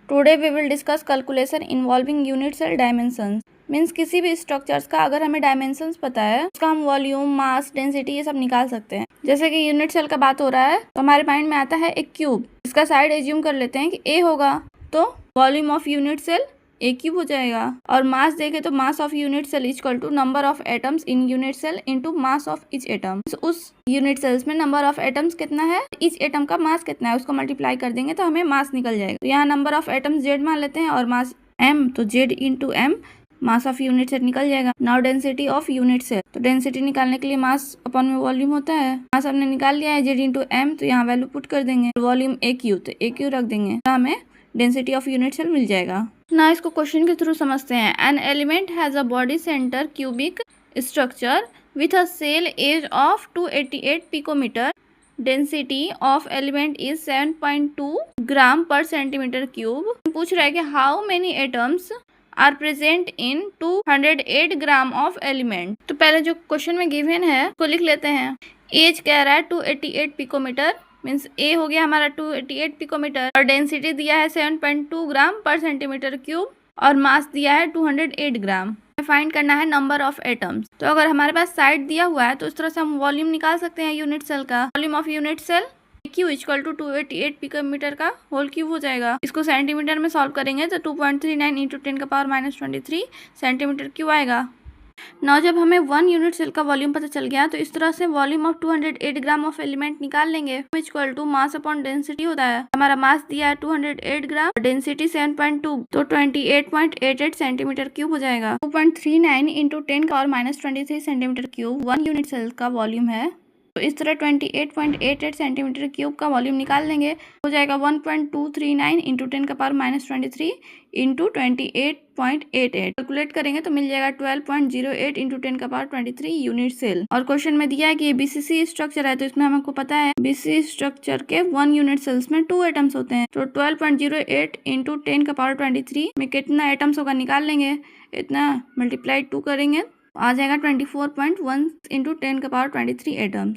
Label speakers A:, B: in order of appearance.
A: Today we will discuss calculation involving unit cell dimensions. Means किसी भी structures का अगर हमें डायमेंशंस पता है उसका हम वॉल्यूम, मास, डेंसिटी ये सब निकाल सकते हैं। जैसे कि यूनिट सेल का बात हो रहा है तो हमारे माइंड में आता है एक क्यूब, इसका साइड एज्यूम कर लेते हैं कि ए होगा, तो volume of unit cell A cube हो जाएगा। और मास देखे तो mass of unit cell equal to number of atoms in unit cell into mass of each atom. उस यूनिट सेल्स में नंबर ऑफ एटम्स कितना है, ईच एटम का मास कितना है, उसको मल्टीप्लाई कर देंगे तो हमें मास निकल जाएगा। तो यहाँ नंबर ऑफ एटम्स जेड मान लेते हैं और मास एम, तो Z into M mass of unit cell निकल जाएगा। Now density of unit cell, तो डेंसिटी निकालने के लिए मास अपॉन में वॉल्यूम होता है। मास हमने निकाल लिया है जेड इंटू एम, तो यहाँ वैल्यू पुट कर देंगे। वॉल्यूम ए क्यू, तो ए क्यू रख देंगे, तो हमें डेंसिटी ऑफ यूनिट सेल मिल जाएगा। ना इसको क्वेश्चन के थ्रू समझते हैं। An element has a body centre cubic structure with a cell edge of 288 picometre. Density of element is 7.2 gram per centimetre cube. पूछ रहा है कि how many atoms are present in 208 gram of element. तो पहले जो question में given है उसको लिख लेते हैं। एज कह रहा है 288 पिकोमीटर, मीन्स ए हो गया हमारा 288 पिकोमीटर, और डेंसिटी दिया है 7.2 ग्राम पर सेंटीमीटर क्यूब, और मास दिया है 208 ग्राम। फाइंड करना है नंबर ऑफ एटम्स। तो अगर हमारे पास साइड दिया हुआ है तो इस तरह से हम वॉल्यूम निकाल सकते हैं यूनिट सेल का। Volume of unit cell cube equal to 288 picometre का होल क्यूब हो जाएगा। इसको सेंटीमीटर में सॉल्व करेंगे तो 2.39 इंटू 10 का पावर -23 सेंटीमीटर क्यूब आएगा। ना जब हमें 1 यूनिट सेल का वॉल्यूम पता चल गया तो इस तरह से volume of 208 gram of element निकाल लेंगे। Equal to mass upon density होता है। हमारा मास दिया है 208 ग्राम, डेंसिटी 7.2, तो 28.88 सेंटीमीटर क्यूब हो जाएगा। 2.39 इंटू 10 का power -23 centimetre cube 1 unit cell का वॉल्यूम है। तो इस तरह 28.88 सेंटीमीटर क्यूब का वॉल्यूम निकाल लेंगे, हो जाएगा 1.239 इंटू 10 का पावर -23 इंटू 28.88। कैलकुलेट करेंगे तो मिल जाएगा 12.08 इंटू 10 का पावर 23 यूनिट सेल। और क्वेश्चन में दिया है कि ये बीसीसी स्ट्रक्चर है, तो इसमें हमको पता है बीसीसी स्ट्रक्चर के 1 यूनिट सेल्स में 2 एटम्स होते हैं। तो 12.08 इंटू 10 का पावर 23 में कितना एटम्स होगा निकाल लेंगे। इतना मल्टीप्लाई 2 करेंगे आ जाएगा 24.1 इंटू 10 का पावर 23 एटम्स।